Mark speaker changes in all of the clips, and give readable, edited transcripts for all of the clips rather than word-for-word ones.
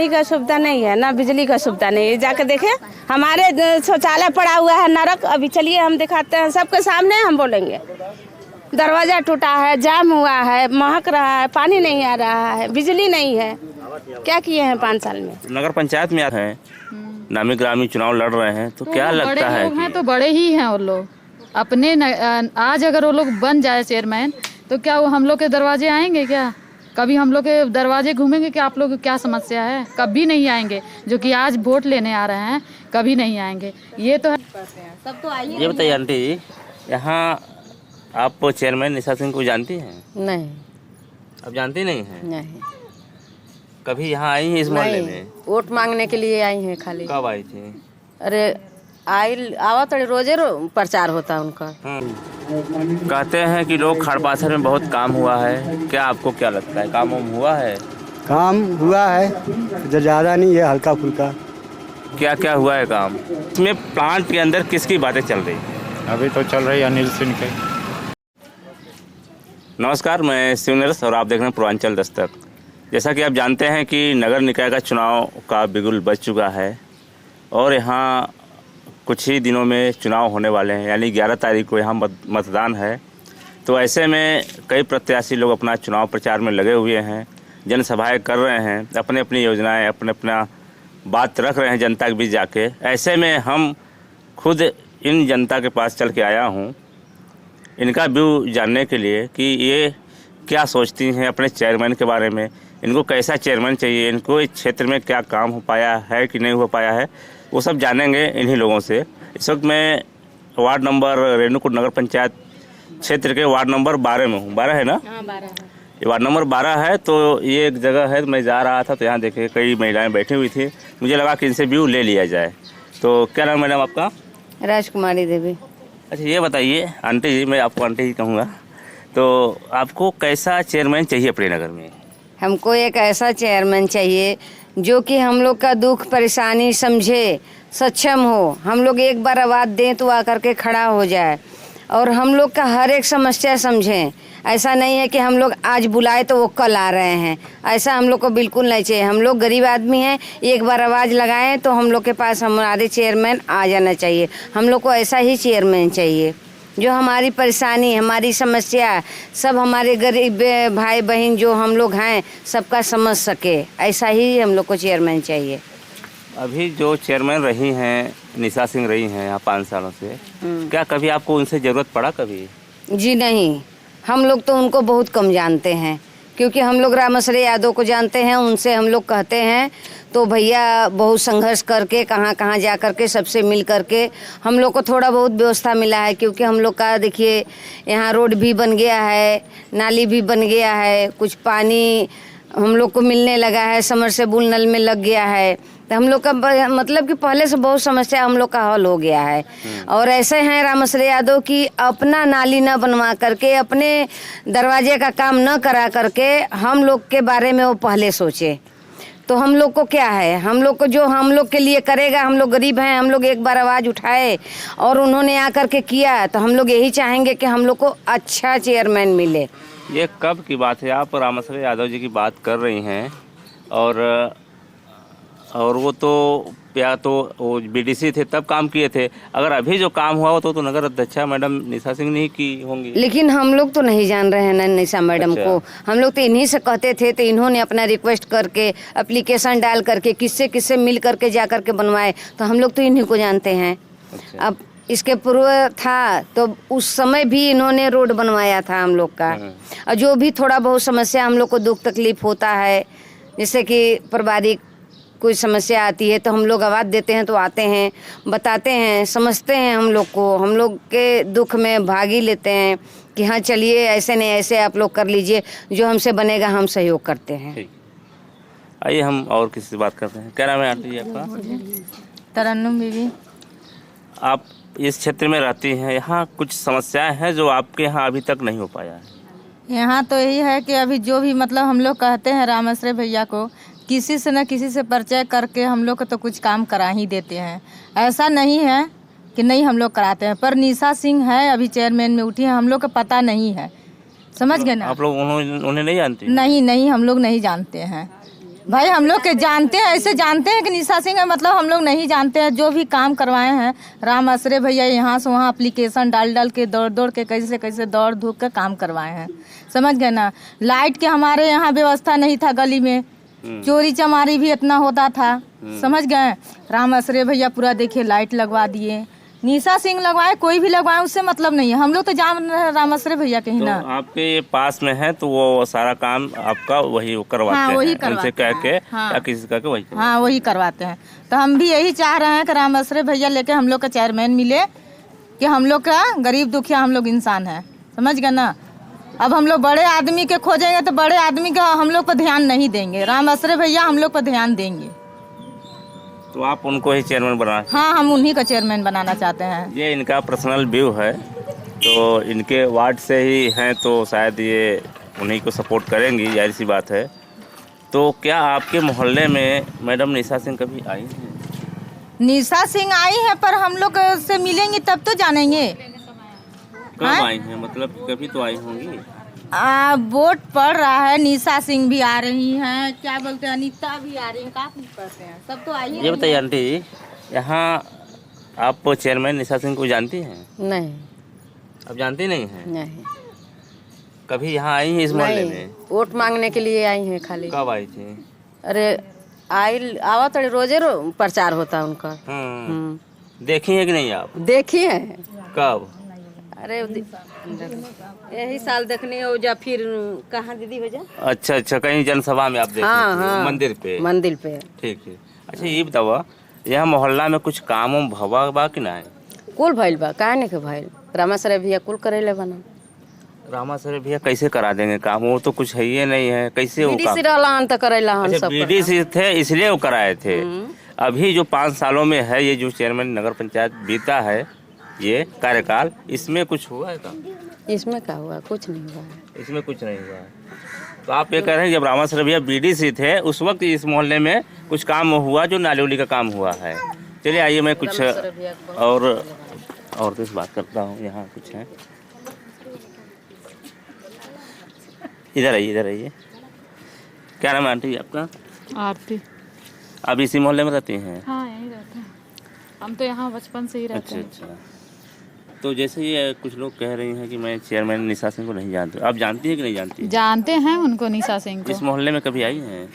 Speaker 1: पानी का सुविधा नहीं है, ना बिजली का सुविधा नहीं है। जाकर देखे हमारे शौचालय पड़ा हुआ है नरक। अभी चलिए हम दिखाते हैं, सबके सामने हम बोलेंगे। दरवाजा टूटा है, जाम हुआ है, महक रहा है, पानी नहीं आ रहा है, बिजली नहीं है। क्या किए हैं 5 साल में?
Speaker 2: नगर पंचायत में हैं, नामी ग्रामी चुनाव लड़ रहे हैं, तो क्या लगता है
Speaker 3: लोग हैं तो बड़े ही हैं वो लोग अपने आज अगर वो लोग बन जाए चेयरमैन तो क्या वो हम लोग के दरवाजे आएंगे? क्या कभी हम लोग के दरवाजे घूमेंगे? कि आप लोग क्या समस्या है? कभी नहीं आएंगे। जो कि आज वोट लेने आ रहे हैं कभी नहीं आएंगे। ये तो है।
Speaker 1: सब तो आइए।
Speaker 2: ये बताइए आंटी जी, यहाँ आप चेयरमैन निशा सिंह को जानती हैं?
Speaker 1: नहीं।
Speaker 2: आप जानती नहीं हैं?
Speaker 1: नहीं।
Speaker 2: कभी यहाँ आई हैं इस मोहल्ले में?
Speaker 1: वोट मांगने के लिए आई हैं खाली।
Speaker 2: कब आई थी?
Speaker 1: अरे आवा तो रोजे प्रचार होता है उनका।
Speaker 2: कहते हैं कि लोग खड़पाथर में बहुत काम हुआ है, क्या आपको क्या लगता है, काम हुआ है?
Speaker 4: काम हुआ है, ज़्यादा नहीं है, हल्का फुल्का।
Speaker 2: क्या क्या हुआ है काम? इसमें प्लांट के अंदर किसकी बातें चल रही है?
Speaker 5: अभी तो चल रही है अनिल सिंह के।
Speaker 2: नमस्कार, मैं शिवनरेश और आप देख रहे हैं पूर्वांचल दस्तक। जैसा कि आप जानते हैं कि नगर निकाय का चुनाव का बिगुल बज चुका है और यहाँ कुछ ही दिनों में चुनाव होने वाले हैं, यानी 11 तारीख को यहाँ मतदान है। तो ऐसे में कई प्रत्याशी लोग अपना चुनाव प्रचार में लगे हुए हैं, जनसभाएं कर रहे हैं, अपने अपनी योजनाएं अपना बात रख रहे हैं जनता के बीच जाके। ऐसे में हम खुद इन जनता के पास चल के आया हूँ इनका व्यू जानने के लिए कि ये क्या सोचती हैं अपने चेयरमैन के बारे में, इनको कैसा चेयरमैन चाहिए, इनको इस क्षेत्र में क्या काम हो पाया है कि नहीं हो पाया है, वो सब जानेंगे इन्हीं लोगों से। इस वक्त मैं वार्ड नंबर रेणुकूट नगर पंचायत क्षेत्र के वार्ड नंबर 12 में हूँ। 12 है ना?
Speaker 1: हाँ, 12 है।
Speaker 2: ये वार्ड नंबर 12 है। तो ये एक जगह है, मैं जा रहा था तो यहाँ देखे कई महिलाएं बैठी हुई थी, मुझे लगा कि इनसे व्यू ले लिया जाए। तो क्या नाम मैडम आपका?
Speaker 1: राजकुमारी देवी।
Speaker 2: अच्छा, ये बताइए आंटी जी, मैं आपको आंटी जी कहूँगा, तो आपको कैसा चेयरमैन चाहिए अपने नगर में?
Speaker 1: हमको एक ऐसा चेयरमैन चाहिए जो कि हम लोग का दुख परेशानी समझे, सक्षम हो। हम लोग एक बार आवाज़ दें तो आकर के खड़ा हो जाए और हम लोग का हर एक समस्या समझें। ऐसा नहीं है कि हम लोग आज बुलाए तो वो कल आ रहे हैं, ऐसा हम लोग को बिल्कुल नहीं चाहिए। हम लोग गरीब आदमी हैं, एक बार आवाज़ लगाएं तो हम लोग के पास हमारे चेयरमैन आ जाना चाहिए। हम लोग को ऐसा ही चेयरमैन चाहिए जो हमारी परेशानी, हमारी समस्या, सब हमारे गरीब भाई बहन जो हम लोग हैं सबका समझ सके। ऐसा ही हम लोग को चेयरमैन चाहिए।
Speaker 2: अभी जो चेयरमैन रही हैं निशा सिंह रही हैं यहाँ 5 सालों से, क्या कभी आपको उनसे ज़रूरत पड़ा कभी?
Speaker 1: जी नहीं, हम लोग तो उनको बहुत कम जानते हैं, क्योंकि हम लोग रामश्री यादव को जानते हैं। उनसे हम लोग कहते हैं तो भैया बहुत संघर्ष करके कहाँ कहाँ जा करके सबसे मिल करके हम लोग को थोड़ा बहुत व्यवस्था मिला है। क्योंकि हम लोग का देखिए यहाँ रोड भी बन गया है, नाली भी बन गया है, कुछ पानी हम लोग को मिलने लगा है, समरसेबुल नल में लग गया है। तो हम लोग का मतलब कि पहले से बहुत समस्या हम लोग का हल हो गया है। और ऐसे हैं रामश्री यादव की अपना नाली न बनवा करके, अपने दरवाजे का काम न करा करके हम लोग के बारे में वो पहले सोचे। तो हम लोग को क्या है, हम लोग को जो हम लोग के लिए करेगा, हम लोग गरीब हैं, हम लोग एक बार आवाज़ उठाए और उन्होंने आकर के किया, तो हम लोग यही चाहेंगे कि हम लोग को अच्छा चेयरमैन मिले।
Speaker 2: ये कब की बात है? आप रामश्री यादव जी की बात कर रही हैं और वो तो या तो वो बीडीसी थे तब काम किए थे। अगर अभी जो काम हुआ हो तो नगर अध्यक्षा मैडम निशा सिंह नहीं की होंगी।
Speaker 1: लेकिन हम लोग तो नहीं जान रहे हैं ना निशा मैडम को। हम लोग तो इन्हीं से कहते थे, तो इन्होंने अपना रिक्वेस्ट करके एप्लीकेशन डाल करके किससे किससे मिल करके जा करके बनवाए, तो हम लोग तो इन्हीं को जानते हैं। अब इसके पूर्व था तो उस समय भी इन्होंने रोड बनवाया था हम लोग का। और जो भी थोड़ा बहुत समस्या हम लोग को दुख तकलीफ होता है, जैसे कि पारिवारिक कोई समस्या आती है तो हम लोग आवाज़ देते हैं तो आते हैं, बताते हैं, समझते हैं हम लोग को, हम लोग के दुख में भागी लेते हैं कि हाँ चलिए ऐसे नहीं ऐसे आप लोग कर लीजिए, जो हमसे बनेगा हम सहयोग करते हैं।
Speaker 2: आइए हम और किसी से बात करते हैं। क्या नाम है आंटी जी आपका?
Speaker 3: तरन्नुम बीवी।
Speaker 2: आप इस क्षेत्र में रहती हैं, यहाँ कुछ समस्याएं हैं जो आपके यहाँ अभी तक नहीं हो पाया है?
Speaker 6: यहाँ तो यही है कि अभी जो भी मतलब हम लोग कहते हैं रामश्री भैया को, किसी से न किसी से परिचय करके हम लोग को तो कुछ काम करा ही देते हैं। ऐसा नहीं है कि नहीं हम लोग कराते हैं, पर निशा सिंह है अभी चेयरमैन में उठी है, हम लोग को पता नहीं है। समझ गए ना आप लोग?
Speaker 2: उन्हें नहीं जानते?
Speaker 6: नहीं, हम लोग नहीं जानते हैं। भाई हम लोग के जानते हैं, ऐसे जानते हैं कि निशा सिंह है, मतलब हम लोग नहीं जानते हैं। जो भी काम करवाए हैं राम आश्रय भैया यहाँ से वहाँ एप्लीकेशन डाल के दौड़ के कैसे कैसे दौड़ धूप के काम करवाए हैं, समझ गए ना। लाइट के हमारे यहाँ व्यवस्था नहीं था, गली में चोरी चमारी भी इतना होता था, समझ गए। राम आश्रय भैया पूरा देखिए लाइट लगवा दिए। निशा सिंह लगवाए, कोई भी लगवाए, उससे मतलब नहीं है। हम लोग तो जान रहे हैं राम आश्रय भैया के ही
Speaker 2: तो
Speaker 6: ना।
Speaker 2: आपके पास में है तो वो सारा काम आपका वही करवाते
Speaker 6: हाँ, वही
Speaker 2: हैं,
Speaker 6: करवाते
Speaker 2: उनसे कह के
Speaker 6: हाँ।
Speaker 2: या किसी से कह के वही करवाते
Speaker 6: हाँ वही करवाते हैं। तो हम भी यही चाह रहे हैं कि राम आश्रय भैया लेके हम लोग का चेयरमैन मिले, कि हम लोग का गरीब दुखिया हम लोग इंसान है, समझ गए ना। अब हम लोग बड़े आदमी के खोजेंगे तो बड़े आदमी का हम लोग पर ध्यान नहीं देंगे, राम आश्रय भैया हम लोग पर ध्यान देंगे।
Speaker 2: तो आप उनको ही चेयरमैन बना।
Speaker 6: हाँ हम उन्हीं का चेयरमैन बनाना चाहते हैं।
Speaker 2: ये इनका पर्सनल व्यू है, तो इनके वार्ड से ही हैं तो शायद ये उन्हीं को सपोर्ट करेंगी, जाहिर सी बात है। तो क्या आपके मोहल्ले में मैडम निशा सिंह कभी आई हैं?
Speaker 6: निशा सिंह आई है, पर हम लोग से मिलेंगे तब तो जानेंगे।
Speaker 2: कब आई हैं? मतलब कभी तो आई होंगी।
Speaker 6: वोट पड़ रहा है, निशा सिंह भी आ रही हैं, क्या बोलते हैं, अनीता भी आ रही है, काफी करते हैं, सब तो आई है।
Speaker 2: ये बताइए आंटी, यहाँ आप चेयरमैन निशा सिंह को जानती हैं?
Speaker 1: नहीं
Speaker 2: आप जानती नहीं हैं?
Speaker 1: नहीं
Speaker 2: कभी यहाँ आई हैं इस मोहल्ले में?
Speaker 1: वोट मांगने के लिए आई हैं खाली।
Speaker 2: कब आई थी?
Speaker 1: अरे आवा तो रोजे प्रचार होता उनका।
Speaker 2: देखी है कि नहीं आप?
Speaker 1: देखी है।
Speaker 2: कब?
Speaker 1: अरे यही साल देखने हो जा, फिर कहाँ दीदी हो जा।
Speaker 2: अच्छा, कहीं जनसभा में आप देखे थे? मंदिर पे। ठीक है। अच्छा ये बताओ, यहाँ मोहल्ला में कुछ काम भवा बा कि ना है?
Speaker 1: कुल भइल बा, काहे नहीं के भइल। रामाश्रय भैया कुल करेले बना।
Speaker 2: रामाश्रय भैया कैसे करा देंगे काम? वो तो कुछ है ही नहीं है, कैसे वो काम?
Speaker 1: तो करेला हम सब।
Speaker 2: बीडीसी थे इसलिए वो कराए थे। अभी जो 5 सालों में है ये जो चेयरमैन नगर पंचायत बीता है ये कार्यकाल, इसमें कुछ हुआ है काम?
Speaker 1: इसमें क्या हुआ? कुछ नहीं हुआ।
Speaker 2: इसमें कुछ नहीं हुआ। तो आप ये कह रहे हैं जब रामाश्रय भैया बीडीसी थे उस वक्त इस मोहल्ले में कुछ काम हुआ, जो नाली उली का काम हुआ है। चलिए आइए मैं कुछ और से बात करता हूँ। यहाँ कुछ है, इधर आइए। क्या नाम है आंटी आपका?
Speaker 3: आरती।
Speaker 2: आप इसी मोहल्ले में रहती हैं?
Speaker 3: हाँ यहीं रहते हैं, हम तो यहाँ बचपन से ही रहते हैं।
Speaker 2: अच्छा। तो जैसे ये कुछ लोग कह रही हैं कि मैं चेयरमैन निशा सिंह को नहीं जानती, आप जानती हैं कि नहीं जानती?
Speaker 3: जानते हैं उनको, निशा सिंह को।
Speaker 2: इस मोहल्ले में कभी आई हैं?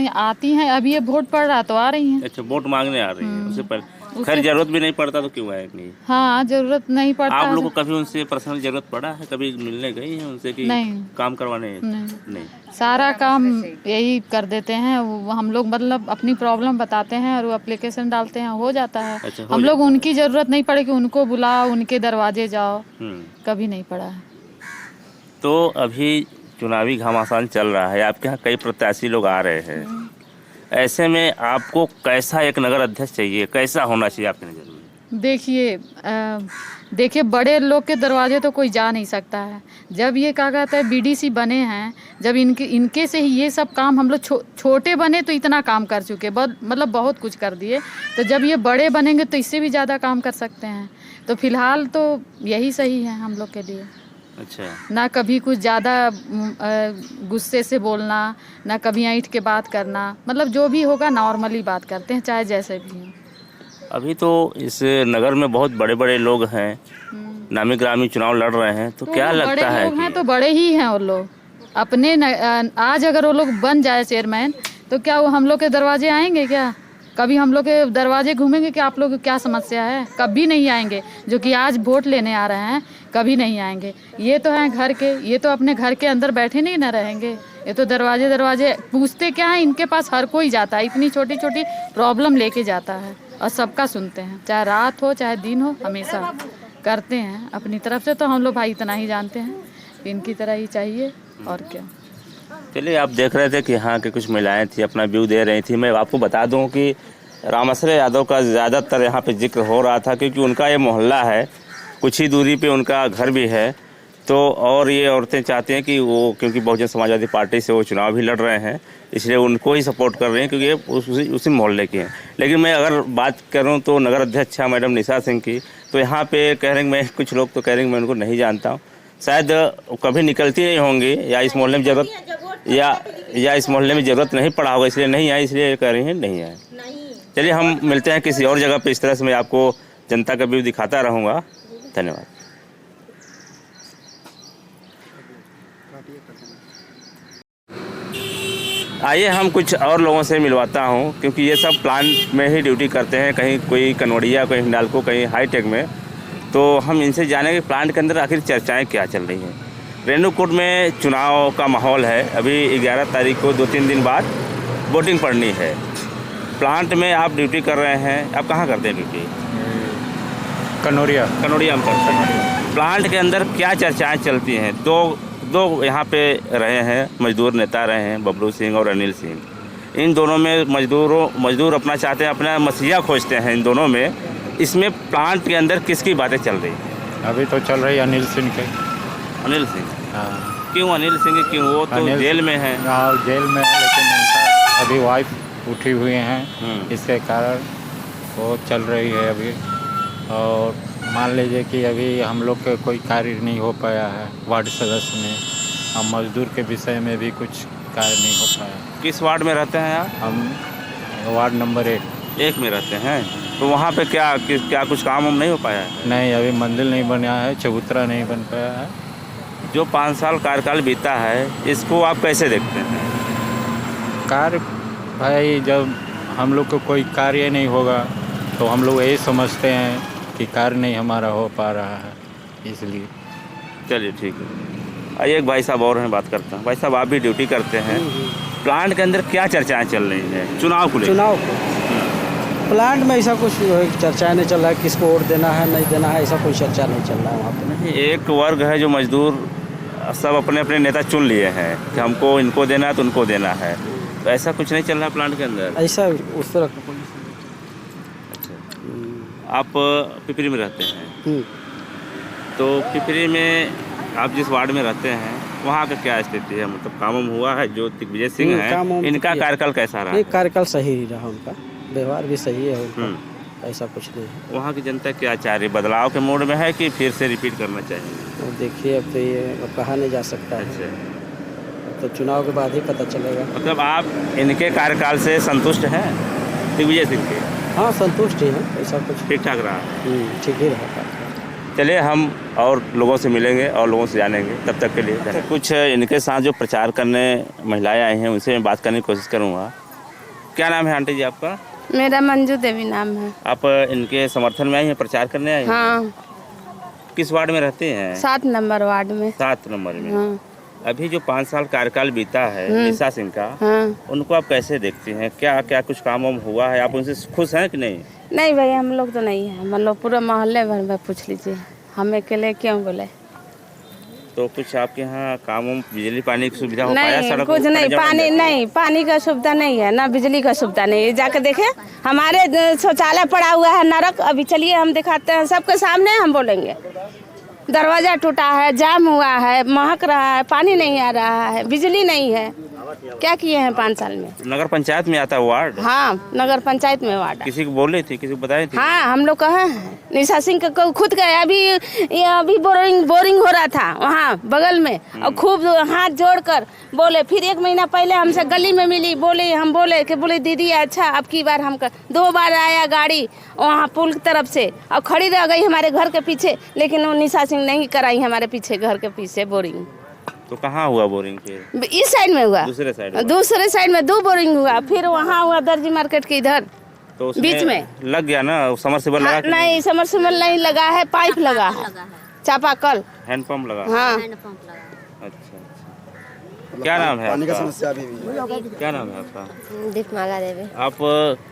Speaker 3: आती हैं, अभी ये वोट पड़ रहा तो आ रही हैं।
Speaker 2: अच्छा, वोट मांगने आ रही हैं। उससे पर खैर जरूरत भी नहीं पड़ता तो क्यों आए? नहीं,
Speaker 3: हाँ जरूरत नहीं पड़ता।
Speaker 2: आप लोगों को कभी उनसे पर्सनल जरूरत पड़ा है? कभी मिलने गई हैं उनसे कि
Speaker 3: नहीं।
Speaker 2: काम करवाने?
Speaker 3: नहीं, सारा काम यही कर देते हैं वो। हम लोग मतलब अपनी प्रॉब्लम बताते हैं और वो एप्लीकेशन डालते हैं, हो जाता है।
Speaker 2: अच्छा,
Speaker 3: हम लोग उनकी जरूरत नहीं पड़े कि उनको बुलाओ, उनके दरवाजे जाओ, कभी नहीं पड़ा है।
Speaker 2: तो अभी चुनावी घमासान चल रहा है, आपके यहाँ कई प्रत्याशी लोग आ रहे हैं, ऐसे में आपको कैसा एक नगर अध्यक्ष चाहिए, कैसा होना चाहिए आपकी नज़र में?
Speaker 3: देखिए बड़े लोग के दरवाजे तो कोई जा नहीं सकता है। जब ये क्या कहता है बीडीसी बने हैं, जब इनके से ही ये सब काम हम लोग छोटे बने तो इतना काम कर चुके, मतलब बहुत कुछ कर दिए। तो जब ये बड़े बनेंगे तो इससे भी ज़्यादा काम कर सकते हैं। तो फिलहाल तो यही सही है हम लोग के लिए।
Speaker 2: अच्छा।
Speaker 3: ना कभी कुछ ज़्यादा गुस्से से बोलना, ना कभी ऐंठ के बात करना, मतलब जो भी होगा नॉर्मली बात करते हैं, चाहे जैसे भी हो।
Speaker 2: अभी तो इस नगर में बहुत बड़े बड़े लोग हैं, नामी ग्रामी चुनाव लड़ रहे हैं, तो क्या लगता है
Speaker 3: कि तो बड़े ही हैं वो लोग अपने आज अगर वो लोग बन जाए चेयरमैन तो क्या वो हम लोग के दरवाजे आएंगे? क्या कभी हम लोग के दरवाजे घूमेंगे कि आप लोग को क्या समस्या है? कभी नहीं आएंगे। जो कि आज वोट लेने आ रहे हैं कभी नहीं आएंगे। ये तो हैं घर के, ये तो अपने घर के अंदर बैठे नहीं ना रहेंगे, ये तो दरवाजे पूछते क्या है, इनके पास हर कोई जाता है, इतनी छोटी छोटी प्रॉब्लम लेके जाता है और सबका सुनते हैं, चाहे रात हो चाहे दिन हो, हमेशा करते हैं अपनी तरफ से। तो हम लोग भाई इतना ही जानते हैं, इनकी तरह ही चाहिए और क्या।
Speaker 2: चलिए, आप देख रहे थे कि यहाँ के कुछ महिलाएं थी, अपना व्यू दे रही थी। मैं आपको बता दूं कि रामाश्रय यादव का ज़्यादातर यहाँ पे जिक्र हो रहा था, क्योंकि उनका ये मोहल्ला है, कुछ ही दूरी पे उनका घर भी है। तो और ये औरतें चाहती हैं कि वो, क्योंकि बहुजन समाजवादी पार्टी से वो चुनाव भी लड़ रहे हैं, इसलिए उनको ही सपोर्ट कर रहे हैं, क्योंकि ये उसी मोहल्ले के हैं। लेकिन मैं अगर बात करूँ तो नगर अध्यक्ष मैडम निशा सिंह की, तो यहाँ पे कह रहे हैं, मैं कुछ लोग तो कह रहे हैं मैं उनको नहीं जानता हूँ, शायद कभी निकलती नहीं होंगी, या इस मोहल्ले में जरूरत या इस मोहल्ले में ज़रूरत नहीं पड़ा होगा इसलिए नहीं आए, इसलिए कह रही हैं नहीं आए। चलिए हम मिलते हैं किसी और जगह पे। इस तरह से मैं आपको जनता का व्यू दिखाता रहूँगा। धन्यवाद। आइए हम कुछ और लोगों से मिलवाता हूँ, क्योंकि ये सब प्लांट में ही ड्यूटी करते हैं, कहीं कोई कनवड़िया, कोई हिंडाल्को, कहीं हाईटेक में। तो हम इनसे जानेंगे प्लांट के अंदर आखिर चर्चाएं क्या चल रही हैं। रेणुकूट में चुनाव का माहौल है। अभी 11 तारीख को 2-3 दिन बाद वोटिंग पड़नी है। प्लांट में आप ड्यूटी कर रहे हैं, आप कहाँ करते हैं ड्यूटी?
Speaker 5: कनौरिया
Speaker 2: में करते हैं। प्लांट के अंदर क्या चर्चाएं चलती हैं? दो यहाँ पे रहे हैं मजदूर नेता रहे हैं, बबलू सिंह और अनिल सिंह। इन दोनों में मजदूर अपना चाहते हैं, अपना मसीहा खोजते हैं इन दोनों में। इसमें प्लांट के अंदर किसकी बातें चल रही हैं?
Speaker 5: अभी तो चल रही अनिल सिंह के।
Speaker 2: अनिल सिंह?
Speaker 5: हाँ।
Speaker 2: क्यों अनिल सिंह? क्यों? वो तो जेल में है।
Speaker 5: हाँ, जेल में है, लेकिन उनका अभी वाइफ उठी हुई हैं, इसके कारण वो चल रही है अभी। और मान लीजिए कि अभी हम लोग के कोई कार्य नहीं हो पाया है वार्ड सदस्य में। हम मजदूर के विषय में भी कुछ कार्य नहीं हो पाया।
Speaker 2: किस वार्ड में रहते हैं आप?
Speaker 5: हम वार्ड नंबर 1
Speaker 2: में रहते हैं। तो वहाँ पे क्या कुछ काम नहीं हो पाया है?
Speaker 5: नहीं, अभी मंदिर नहीं बना है, चबूतरा नहीं बन पाया है।
Speaker 2: जो 5 साल कार्यकाल बीता है, इसको आप कैसे देखते हैं?
Speaker 5: कार्य भाई, जब हम लोग को कोई कार्य नहीं होगा तो हम लोग यही समझते हैं कि कार्य नहीं हमारा हो पा रहा है, इसलिए।
Speaker 2: चलिए ठीक है। आइए एक भाई साहब और हैं, बात करता हूँ। भाई साहब, आप भी ड्यूटी करते हैं। प्लांट के अंदर क्या चर्चाएं चल रही हैं चुनाव को लेकर?
Speaker 4: प्लांट में ऐसा कुछ चर्चा नहीं चल रहा है, किसको वोट देना है नहीं देना है, ऐसा कोई चर्चा नहीं चल रहा है वहाँ पे।
Speaker 2: एक वर्ग है जो मजदूर सब अपने अपने नेता चुन लिए हैं कि हमको इनको देना है तो उनको देना है। तो ऐसा कुछ नहीं चल रहा प्लांट के अंदर?
Speaker 4: ऐसा उस तरह का कोई।
Speaker 2: आप पिपरी में रहते हैं, तो पिपरी में आप जिस वार्ड में रहते हैं वहाँ का क्या स्थिति है? मतलब काम हुआ है? जो दिग्विजय सिंह हैं, इनका कार्यकाल कैसा रहा?
Speaker 4: कार्यकाल सही रहा, उनका व्यवहार भी सही है उनका, ऐसा कुछ नहीं है।
Speaker 2: वहाँ की जनता क्या चाह रही? बदलाव के मूड में है कि फिर से रिपीट करना चाहिए?
Speaker 4: तो देखिए, अब तो ये कहा नहीं जा सकता है।
Speaker 2: अच्छा,
Speaker 4: तो चुनाव के बाद ही पता चलेगा।
Speaker 2: मतलब आप इनके कार्यकाल से संतुष्ट हैं, दिग्विजय सिंह के?
Speaker 4: हाँ, संतुष्ट ही है, ऐसा कुछ
Speaker 2: ठीक ठाक रहा?
Speaker 4: ठीक ही रहा।
Speaker 2: चलिए हम और लोगों से मिलेंगे और लोगों से जानेंगे। तब तक के लिए कुछ इनके साथ जो प्रचार करने महिलाएं आई हैं उनसे मैं बात करने की कोशिश करूँगा। क्या नाम है आंटी जी आपका?
Speaker 7: मेरा मंजू देवी नाम है।
Speaker 2: आप इनके समर्थन में आई हैं, प्रचार करने आई हैं?
Speaker 7: हाँ।
Speaker 2: किस वार्ड में रहते हैं?
Speaker 7: 7 नंबर वार्ड में।
Speaker 2: 7 नंबर में।
Speaker 7: हाँ।
Speaker 2: अभी जो 5 साल कार्यकाल बीता है निशा सिंह का, उनको आप कैसे देखते हैं? क्या कुछ काम वाम हुआ है? आप उनसे खुश हैं कि नहीं?
Speaker 7: नहीं भाई, हम लोग तो नहीं है, मतलब पूरा मोहल्ले भर में पूछ लीजिए, हम अकेले क्यों बोले।
Speaker 2: तो कुछ आपके यहाँ काम वाम, बिजली पानी की सुविधा हो पाया?
Speaker 7: नहीं,
Speaker 2: सड़क
Speaker 7: कुछ नहीं, पानी का सुविधा नहीं है, ना बिजली का सुविधा नहीं है। जाके देखे, हमारे शौचालय पड़ा हुआ है नरक। अभी चलिए हम दिखाते हैं सबके सामने, हम बोलेंगे। दरवाजा टूटा है, जाम हुआ है, महक रहा है, पानी नहीं आ रहा है, बिजली नहीं है। क्या किए हैं 5 साल में?
Speaker 2: नगर पंचायत में आता है वार्ड?
Speaker 7: हाँ, नगर पंचायत में वार्ड।
Speaker 2: किसी को बोल रही थी, किसी को बताई थी?
Speaker 7: हाँ, हम लोग कहे हैं। निशा सिंह का खुद गए, अभी बोरिंग हो रहा था वहाँ बगल में, और खूब हाथ जोड़कर बोले। फिर 1 महीना पहले हमसे गली में मिली, बोले दीदी अच्छा अब की बार हम 2 बार आया गाड़ी वहाँ पुल की तरफ से, और खड़ी रह गई हमारे घर के पीछे, लेकिन वो निशा सिंह नहीं कराई हमारे पीछे, घर के पीछे बोरिंग।
Speaker 2: तो कहाँ हुआ बोरिंग? फिर
Speaker 7: इस साइड में हुआ,
Speaker 2: दूसरे साइड में 2 बोरिंग हुआ। फिर वहाँ हुआ दर्जी मार्केट के इधर, तो
Speaker 7: बीच में
Speaker 2: लग गया ना समरसेबल?
Speaker 7: हाँ, नहीं, समरसेबल नहीं लगा है, पाइप लगा है, चापाकल,
Speaker 2: हैंडपंप लगा।
Speaker 7: हाँ।
Speaker 2: अच्छा, क्या नाम है? पानी का समस्या भी है। क्या नाम है आपका?
Speaker 8: दीपमाला देवी।
Speaker 2: आप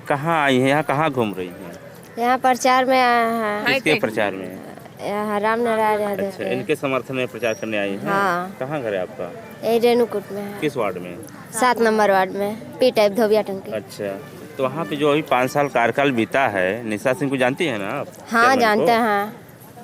Speaker 2: कहाँ आई हैं? यहाँ कहाँ घूम रही हैं?
Speaker 8: यहाँ प्रचार में आया है।
Speaker 2: किसके प्रचार में?
Speaker 8: यहाँ रामनारायण यादव।
Speaker 2: अच्छा, इनके समर्थन में प्रचार करने आई हैं?
Speaker 8: हाँ।
Speaker 2: कहाँ घर है आपका?
Speaker 8: यही रेणुकूट में है।
Speaker 2: किस वार्ड में?
Speaker 8: 7 नंबर वार्ड में, पी टाइप धोबिया टंकी।
Speaker 2: अच्छा, तो वहाँ पे जो अभी 5 साल कार्यकाल बीता है, निशा सिंह को जानती है ना आप?
Speaker 8: हाँ, जानते हैं।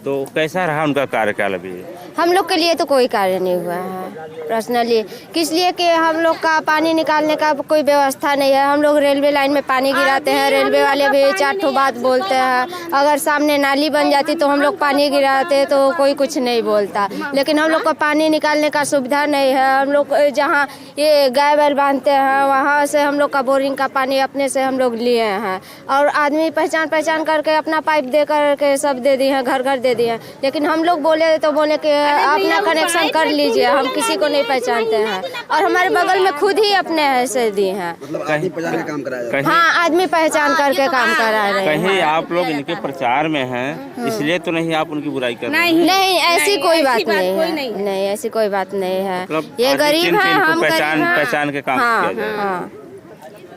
Speaker 2: तो कैसा रहा उनका कार्यकाल अभी?
Speaker 8: हम लोग के लिए तो कोई कार्य नहीं हुआ है पर्सनली, किस लिए कि हम लोग का पानी निकालने का कोई व्यवस्था नहीं है। हम लोग रेलवे लाइन में पानी गिराते हैं, रेलवे वाले भी 4 ठो बात बोलते हैं। अगर सामने नाली बन जाती तो हम लोग पानी गिराते तो कोई कुछ नहीं बोलता, लेकिन हम लोग को पानी निकालने का सुविधा नहीं है। हम लोग जहाँ ये गाय बैल बांधते हैं वहाँ से हम लोग का बोरिंग का पानी अपने से हम लोग लिए हैं, और आदमी पहचान करके अपना पाइप दे करके सब दे दिए हैं, घर घर दे दिए हैं। लेकिन हम लोग बोले तो बोले कि अपना कनेक्शन कर लीजिए, हम किसी को नहीं पहचानते हैं, और हमारे बगल में खुद ही अपने ऐसे दिए हैं।
Speaker 2: कहीं
Speaker 8: हाँ, आदमी पहचान करके काम करा रहे हैं।
Speaker 2: कहीं आप लोग इनके प्रचार में हैं इसलिए तो नहीं आप उनकी बुराई कर रहे हैं?
Speaker 8: नहीं, ऐसी कोई बात नहीं है। नहीं, ऐसी कोई बात नहीं है। ये गरीब है, हम
Speaker 2: पहचान के काम किया जाए।
Speaker 8: हाँ।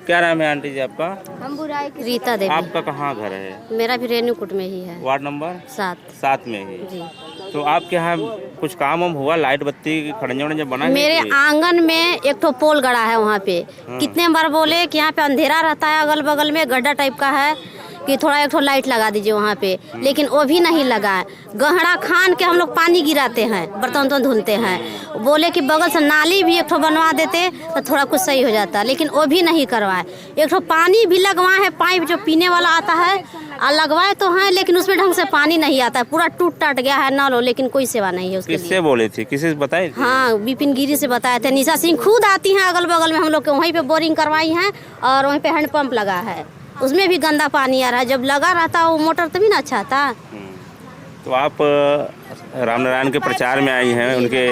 Speaker 2: क्या नाम है आंटी जी आपका?
Speaker 8: हम बुराई रीता देवी।
Speaker 2: आपका कहाँ घर है?
Speaker 8: मेरा भी रेणुकूट में ही है,
Speaker 2: वार्ड नंबर
Speaker 8: 7
Speaker 2: में ही।
Speaker 8: जी।
Speaker 2: तो आपके यहाँ कुछ काम वाम हुआ? लाइट बत्ती खड़ंजा बना?
Speaker 8: मेरे आंगन में एक ठो पोल गड़ा है, वहाँ पे कितने बार बोले कि यहाँ पे अंधेरा रहता है, अगल बगल में गड्ढा टाइप का है, कि थोड़ा एक ठो लाइट लगा दीजिए वहाँ पे, लेकिन वो भी नहीं लगा है। गहरा खान के हम लोग पानी गिराते हैं, बर्तन तो धुलते हैं। बोले कि बगल से नाली भी एक ठो बनवा देते तो थोड़ा कुछ सही हो जाता, लेकिन वो भी नहीं करवाए। एक ठो पानी भी लगवाए है, पाइप जो पीने वाला आता है लगवाए तो हैं, लेकिन उसमें ढंग से पानी नहीं आता है, पूरा टूट टाट गया है नल, लेकिन कोई सेवा नहीं है उसके लिए।
Speaker 2: किससे बोले थे? किसी से बताए थे?
Speaker 8: हाँ, विपिन गिरी से बताए थे। निशा सिंह खुद आती हैं अगल बगल में, हम लोग के वहीं पे बोरिंग करवाई हैं, और वहीं पे हैंडपम्प लगा है, उसमें भी गंदा पानी आ रहा है। जब लगा रहता वो मोटर तभी ना अच्छा था।
Speaker 2: तो आप रामनारायण के प्रचार में आई हैं उनके,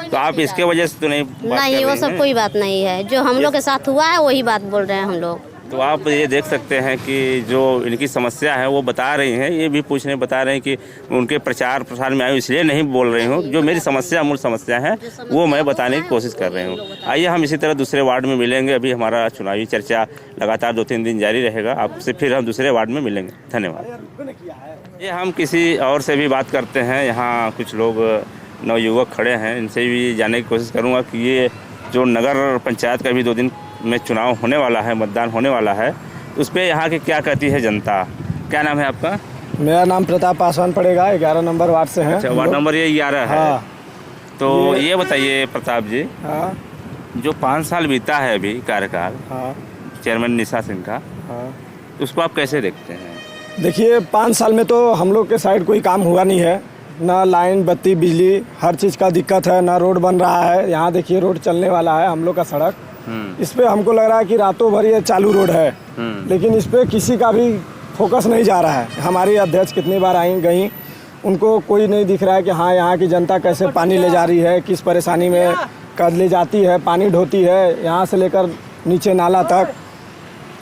Speaker 2: तो आप इसके वजह से तो नहीं बात कर
Speaker 8: नहीं, वो
Speaker 2: रही
Speaker 8: सब
Speaker 2: हैं?
Speaker 8: कोई बात नहीं है, जो हम लोग के साथ हुआ है वही बात बोल रहे हैं हम लोग।
Speaker 2: तो आप ये देख सकते हैं कि जो इनकी समस्या है वो बता रही हैं, ये भी बता रहे हैं कि उनके प्रचार प्रसार में आई इसलिए नहीं बोल रही हूँ, जो मेरी समस्या मूल समस्या है वो मैं बताने की कोशिश कर रही हूँ। आइए हम इसी तरह दूसरे वार्ड में मिलेंगे। अभी हमारा चुनावी चर्चा लगातार 2-3 दिन जारी रहेगा, आपसे फिर हम दूसरे वार्ड में मिलेंगे। धन्यवाद। ये हम किसी और से भी बात करते हैं, यहाँ कुछ लोग नवयुवक खड़े हैं, इनसे भी जानने की कोशिश करूँगा कि ये जो नगर पंचायत का भी 2 दिन में चुनाव होने वाला है, मतदान होने वाला है, उस पर यहाँ की क्या कहती है जनता? क्या नाम है आपका?
Speaker 4: मेरा नाम प्रताप पासवान पड़ेगा, 11 नंबर वार्ड से हैं।
Speaker 2: अच्छा, वार्ड नंबर ये 11 है।
Speaker 4: हाँ।
Speaker 2: तो ये बताइए प्रताप जी,
Speaker 4: हाँ।
Speaker 2: जो 5 साल बीता है अभी कार्यकाल चेयरमैन निशा सिंह का, उसको आप कैसे देखते हैं?
Speaker 4: देखिए, 5 साल में तो हम लोग के साइड कोई काम हुआ नहीं है, ना लाइन बत्ती बिजली हर चीज़ का दिक्कत है, ना रोड बन रहा है। यहाँ देखिए रोड चलने वाला है हम लोग का सड़क, इस पे हमको लग रहा है कि रातों भर ये चालू रोड है, लेकिन इस पे किसी का भी फोकस नहीं जा रहा है। हमारी अध्यक्ष कितनी बार आई गई, उनको कोई नहीं दिख रहा है कि हाँ यहाँ की जनता कैसे पानी ले जा रही है, किस परेशानी में कर ले जाती है, पानी ढोती है यहाँ से लेकर नीचे नाला तक,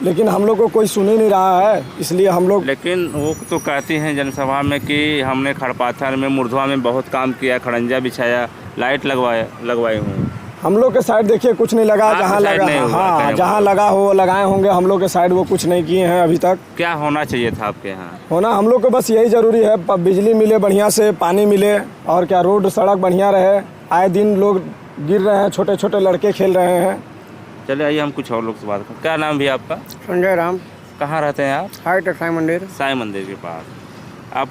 Speaker 4: लेकिन हम लोग को कोई सुन ही नहीं रहा है। इसलिए हम लोग,
Speaker 2: लेकिन वो तो कहती हैं जनसभा में कि हमने खड़पाथर में मुर्धवा में बहुत काम किया, खड़ंजा बिछाया, लाइट लगवाई हूँ।
Speaker 4: हम लोग के साइड देखिए कुछ नहीं लगा, जहाँ लगा, हाँ जहाँ लगा हो लगाए होंगे, हम लोग के साइड वो कुछ नहीं किए हैं अभी तक।
Speaker 2: क्या होना चाहिए था आपके यहाँ?
Speaker 4: होना हम लोग को बस यही जरूरी है, बिजली मिले बढ़िया से, पानी मिले, और क्या रोड सड़क बढ़िया रहे। आए दिन लोग गिर रहे हैं, छोटे छोटे लड़के खेल रहे हैं।
Speaker 2: चलिए आइए हम कुछ और लोग से बात करें। क्या नाम भी आपका?
Speaker 9: संजय राम।
Speaker 2: कहाँ रहते हैं आप?
Speaker 9: हाईटेक साई मंदिर।
Speaker 2: साई मंदिर के पास। आप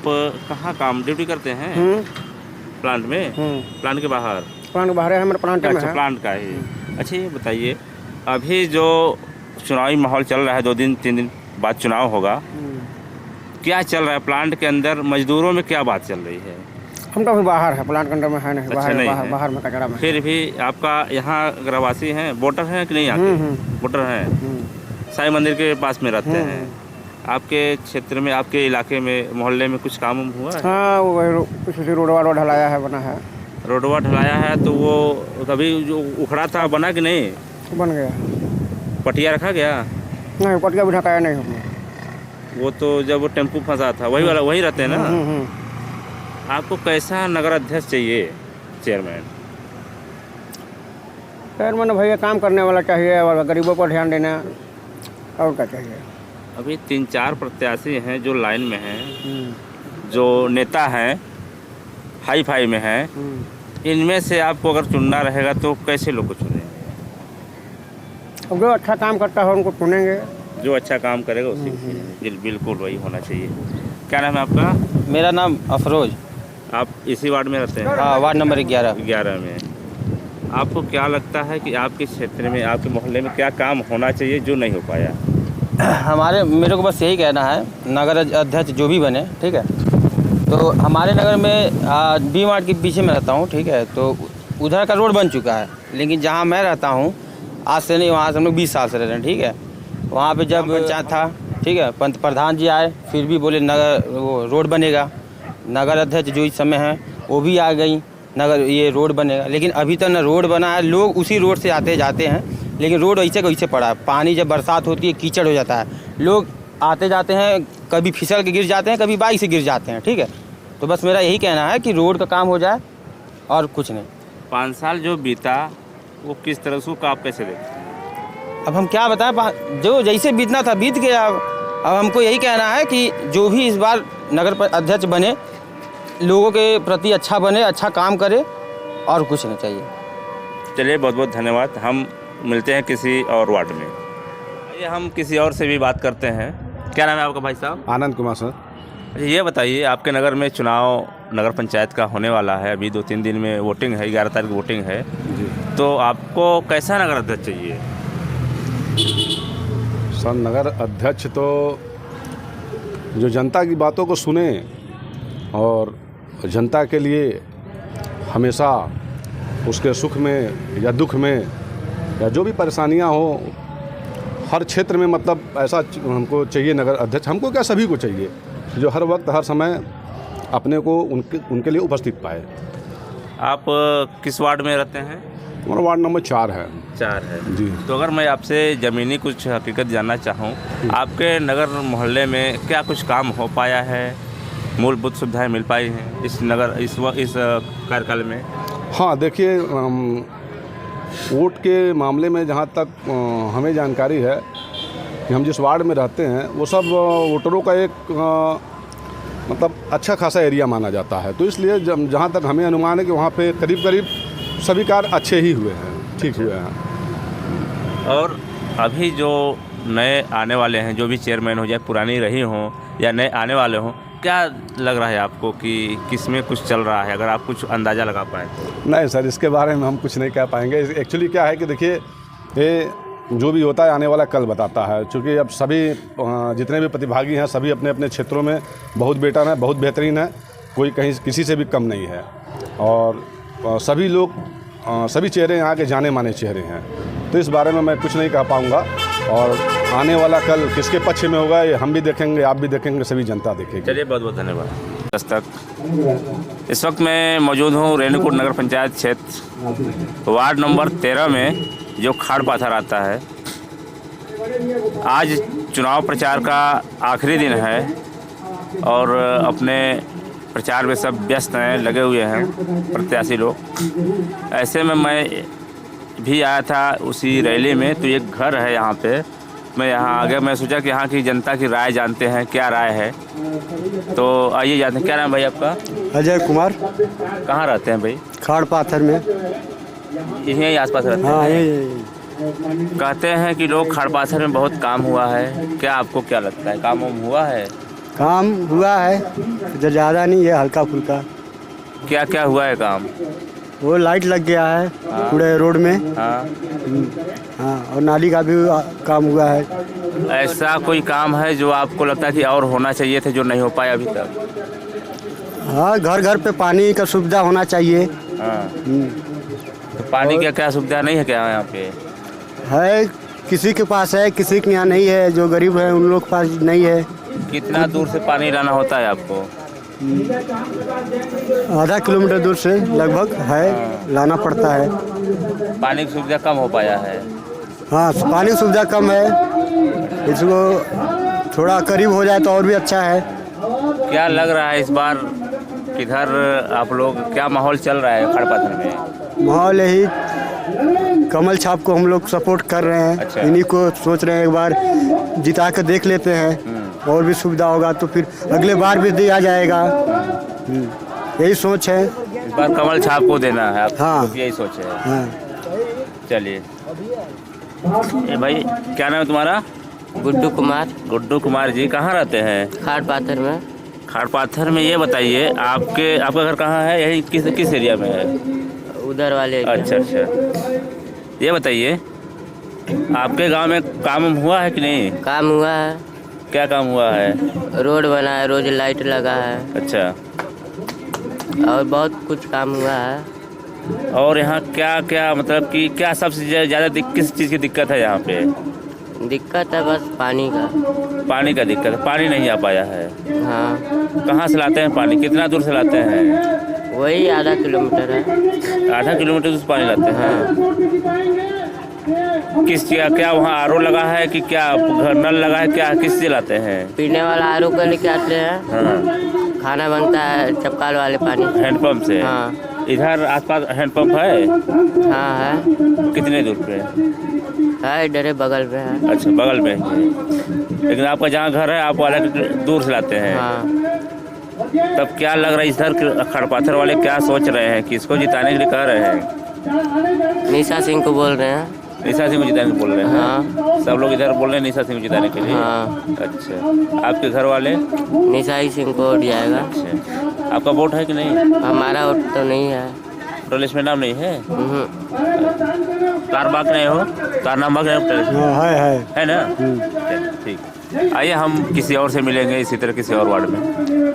Speaker 2: कहाँ काम ड्यूटी करते हैं? प्लांट में? प्लांट के बाहर?
Speaker 9: प्लांट बाहर है, हमारे प्लांट में है।
Speaker 2: प्लांट का ही। अच्छा ये बताइए, अभी जो चुनावी माहौल चल रहा है, 2-3 दिन बाद चुनाव होगा, क्या चल रहा है प्लांट के अंदर? मजदूरों में क्या बात चल रही है?
Speaker 9: हम तो अभी बाहर है, प्लांट के अंदर में है नहीं।
Speaker 2: अच्छा, नहीं है।
Speaker 9: बाहर में कचरा में।
Speaker 2: फिर भी आपका यहाँ ग्रामवासी हैं, वोटर हैं कि नहीं? यहाँ वोटर हैं, साई मंदिर के पास में रहते हैं। आपके क्षेत्र में, आपके इलाके में, मोहल्ले में कुछ काम हुआ है?
Speaker 9: हाँ, वो कुछ रोडवा ढलाया है, बना है।
Speaker 2: रोडवा ढलाया है, तो वो कभी जो उखड़ा था बना कि नहीं?
Speaker 9: बन गया।
Speaker 2: पटिया रखा गया?
Speaker 9: नहीं, पटिया भी ढकाया नहीं हमने।
Speaker 2: वो तो जब वो टेम्पू फंसा था वही वाला, वही रहते हैं ना? आपको कैसा नगर अध्यक्ष चाहिए? चेयरमैन
Speaker 9: भैया काम करने वाला चाहिए, और गरीबों पर ध्यान देना, और क्या चाहिए।
Speaker 2: अभी 3-4 प्रत्याशी हैं जो लाइन में हैं, जो नेता हैं, हाई फाई में हैं। इनमें से आपको अगर चुनना रहेगा तो कैसे लोग को चुनेंगे?
Speaker 9: जो अच्छा काम करता है उनको चुनेंगे।
Speaker 2: जो अच्छा काम करेगा उसी को। बिल्कुल वही होना चाहिए। क्या नाम है आपका?
Speaker 9: मेरा नाम अफरोज।
Speaker 2: आप इसी वार्ड में रहते हैं?
Speaker 9: हाँ, वार्ड नंबर 11।
Speaker 2: 11 में। आपको क्या लगता है कि आपके क्षेत्र में, आपके मोहल्ले में क्या काम होना चाहिए जो नहीं हो पाया?
Speaker 9: मेरे को बस यही कहना है, नगर अध्यक्ष जो भी बने, ठीक है, तो हमारे नगर में बी मार्ट के पीछे में रहता हूँ, ठीक है, तो उधर का रोड बन चुका है, लेकिन जहाँ मैं रहता हूँ आज से नहीं, वहाँ से हम लोग 20 साल से रह रहे हैं, ठीक है। वहाँ पे जब पंचायत था, ठीक है, पंत प्रधान जी आए, फिर भी बोले नगर वो रोड बनेगा। नगर अध्यक्ष जो इस समय है वो भी आ गई, नगर ये रोड बनेगा, लेकिन अभी तक न रोड बना है। लोग उसी रोड से आते जाते हैं, लेकिन रोड ऐसे वैसे पड़ा है। पानी जब बरसात होती है कीचड़ हो जाता है, लोग आते जाते हैं, कभी फिसल के गिर जाते हैं, कभी बाइक से गिर जाते हैं, ठीक है। तो बस मेरा यही कहना है कि रोड का काम हो जाए और कुछ नहीं।
Speaker 2: 5 साल जो बीता वो किस तरह से आप कैसे देखते?
Speaker 9: अब हम क्या बताएं, जो जैसे बीतना था बीत गया। अब हमको यही कहना है कि जो भी इस बार नगर अध्यक्ष बने, लोगों के प्रति अच्छा बने, अच्छा काम करे, और कुछ नहीं चाहिए।
Speaker 2: चलिए, बहुत बहुत धन्यवाद। हम मिलते हैं किसी और वार्ड में। आइए हम किसी और से भी बात करते हैं। क्या नाम है आपका भाई साहब?
Speaker 10: आनंद कुमार सर।
Speaker 2: अच्छा, ये बताइए, आपके नगर में चुनाव नगर पंचायत का होने वाला है, अभी 2-3 दिन में वोटिंग है, 11 तारीख वोटिंग है
Speaker 10: जी।
Speaker 2: तो आपको कैसा नगर अध्यक्ष चाहिए?
Speaker 10: सर, नगर अध्यक्ष तो जो जनता की बातों को सुने और जनता के लिए हमेशा उसके सुख में या दुख में या जो भी परेशानियां हो, हर क्षेत्र में मतलब ऐसा हमको चाहिए नगर अध्यक्ष। हमको क्या, सभी को चाहिए, जो हर वक्त हर समय अपने को उनके लिए उपस्थित पाए।
Speaker 2: आप किस वार्ड में रहते हैं?
Speaker 10: हमारा वार्ड नंबर 4 है।
Speaker 2: 4 है
Speaker 10: जी।
Speaker 2: तो अगर मैं आपसे ज़मीनी कुछ हकीकत जानना चाहूँ, आपके नगर मोहल्ले में क्या कुछ काम हो पाया है, मूलभूत सुविधाएं मिल पाई हैं इस कार्यकाल में?
Speaker 10: हाँ, देखिए, वोट के मामले में जहाँ तक हमें जानकारी है कि हम जिस वार्ड में रहते हैं वो सब वोटरों का एक मतलब अच्छा खासा एरिया माना जाता है। तो इसलिए जहाँ तक हमें अनुमान है कि वहाँ पे करीब करीब सभी कार्य अच्छे ही हुए हैं, ठीक हुए हैं।
Speaker 2: और अभी जो नए आने वाले हैं, जो भी चेयरमैन हो, चाहे पुरानी रही हों या नए आने वाले हों, क्या लग रहा है आपको कि किसमें कुछ चल रहा है, अगर आप कुछ अंदाज़ा लगा पाएँ?
Speaker 10: नहीं सर, इसके बारे में हम कुछ नहीं कह पाएंगे। एक्चुअली क्या है कि देखिए, ये जो भी होता है आने वाला कल बताता है, क्योंकि अब सभी जितने भी प्रतिभागी हैं सभी अपने अपने क्षेत्रों में बहुत बेटर हैं, बहुत बेहतरीन है, कोई कहीं किसी से भी कम नहीं है। और सभी लोग, सभी चेहरे यहाँ के जाने माने चेहरे हैं, तो इस बारे में मैं कुछ नहीं कह पाऊँगा। और आने वाला कल किसके पक्ष में होगा ये हम भी देखेंगे, आप भी देखेंगे, सभी जनता देखेगी।
Speaker 2: चलिए, बहुत बहुत धन्यवाद। दस्तक इस वक्त मैं मौजूद हूँ रेणुकूट नगर पंचायत क्षेत्र वार्ड नंबर 13 में, जो खाड़ पाथर आता है। आज चुनाव प्रचार का आखिरी दिन है और अपने प्रचार में सब व्यस्त हैं, लगे हुए हैं प्रत्याशी लोग। ऐसे में मैं भी आया था उसी रैली में, तो एक घर है यहाँ पे, मैं यहाँ आ गया। मैं सोचा कि यहाँ की जनता की राय जानते हैं, क्या राय है, तो आइए जानते हैं। क्या नाम है भाई आपका?
Speaker 11: अजय कुमार।
Speaker 2: कहाँ रहते हैं भाई?
Speaker 11: खाड़ पाथर में।
Speaker 2: यहीं आसपास रहते हैं?
Speaker 11: हाँ, यही।
Speaker 2: कहते हैं कि लोग खाड़ पाथर में बहुत काम हुआ है, क्या आपको क्या लगता है, काम हुआ है?
Speaker 11: काम हुआ है, ज़्यादा नहीं है, हल्का फुल्का।
Speaker 2: क्या क्या हुआ है काम?
Speaker 11: वो लाइट लग गया है पूरे रोड में।
Speaker 2: हाँ,
Speaker 11: हाँ, और नाली का भी काम हुआ है।
Speaker 2: ऐसा कोई काम है जो आपको लगता है कि और होना चाहिए थे, जो नहीं हो पाया अभी तक?
Speaker 11: हाँ, घर घर पे पानी का सुविधा होना चाहिए।
Speaker 2: हाँ, तो पानी की क्या सुविधा नहीं है क्या यहाँ पे?
Speaker 11: है, किसी के पास है, किसी के यहाँ नहीं है। जो गरीब है उन लोग के पास नहीं है।
Speaker 2: कितना दूर से पानी लाना होता है आपको?
Speaker 11: आधा किलोमीटर दूर से लगभग है, लाना पड़ता है।
Speaker 2: पानी की सुविधा कम हो पाया है?
Speaker 11: हाँ, पानी की सुविधा कम है, इसको थोड़ा करीब हो जाए तो और भी अच्छा है।
Speaker 2: क्या लग रहा है इस बार किधर आप लोग, क्या माहौल चल रहा है खाड़ पाथर में?
Speaker 11: माहौल यही, कमल छाप को हम लोग सपोर्ट कर रहे हैं।
Speaker 2: अच्छा।
Speaker 11: इन्हीं को सोच रहे हैं एक बार जिता कर देख लेते हैं, और भी सुविधा होगा तो फिर अगले बार भी दिया जाएगा। यही सोच है,
Speaker 2: इस बार कमल छाप को देना है आप?
Speaker 11: हाँ।
Speaker 2: यही सोच है।
Speaker 11: हाँ।
Speaker 2: चलिए, ए भाई, क्या नाम है तुम्हारा?
Speaker 12: गुड्डू कुमार।
Speaker 2: गुड्डू कुमार जी, कहाँ रहते हैं?
Speaker 12: खाड़ पाथर में।
Speaker 2: खाड़ पाथर में ये बताइए, आपका घर कहाँ है? यही किस एरिया में है?
Speaker 9: उधर वाले
Speaker 2: अच्छा अच्छा। ये बताइए, आपके गांव में काम हुआ है कि नहीं?
Speaker 9: काम हुआ है।
Speaker 2: क्या काम हुआ है?
Speaker 9: रोड बना है, रोज लाइट लगा है।
Speaker 2: अच्छा।
Speaker 9: और बहुत कुछ काम हुआ है।
Speaker 2: और यहाँ क्या क्या मतलब कि क्या सबसे ज़्यादा किस चीज़ की दिक्कत है यहाँ पे?
Speaker 9: दिक्कत है बस पानी का।
Speaker 2: पानी का दिक्कत है, पानी नहीं आ पाया है।
Speaker 9: हाँ।
Speaker 2: कहाँ से लाते हैं पानी? कितना दूर से लाते हैं?
Speaker 9: वही आधा किलोमीटर है।
Speaker 2: आधा किलोमीटर से पानी लाते हैं?
Speaker 9: हाँ।
Speaker 2: किस क्या वहाँ आरओ लगा है कि क्या घर नल लगा है? क्या किस से लाते हैं?
Speaker 9: पीने वाला आरओ को लेके आते हैं।
Speaker 2: हाँ।
Speaker 9: खाना बनता है चपकाल वाले पानी।
Speaker 2: हैंडपम्प से?
Speaker 9: हाँ।
Speaker 2: इधर आसपास हैंडपम्प है?
Speaker 9: हाँ है।
Speaker 2: कितने दूर पे
Speaker 9: है? इधर है, बगल में है।
Speaker 2: अच्छा, बगल में है। लेकिन आपका जहाँ घर है आप वाले दूर से लाते हैं?
Speaker 9: हाँ।
Speaker 2: तब क्या लग रहा है इधर खड़पाथर वाले क्या सोच रहे हैं, किसको जिताने के लिए कह रहे हैं?
Speaker 9: निशा सिंह को बोल रहे हैं।
Speaker 2: निशा सिंह को जिताने बोल रहे हैं?
Speaker 9: हाँ।
Speaker 2: सब लोग इधर बोल रहे हैं निशा सिंह को जिताने के लिए?
Speaker 9: हाँ।
Speaker 2: अच्छा। आपके घर वाले?
Speaker 9: निशा ही सिंह को वोट जाएगा।
Speaker 2: अच्छा। आपका वोट है कि नहीं?
Speaker 9: हमारा वोट तो नहीं है।
Speaker 2: वोटर लिस्ट में नाम नहीं है? तार बाग नहीं हो? तार नाम बाग है ना? ठीक। आइए हम किसी और से मिलेंगे इसी तरह किसी और वार्ड में।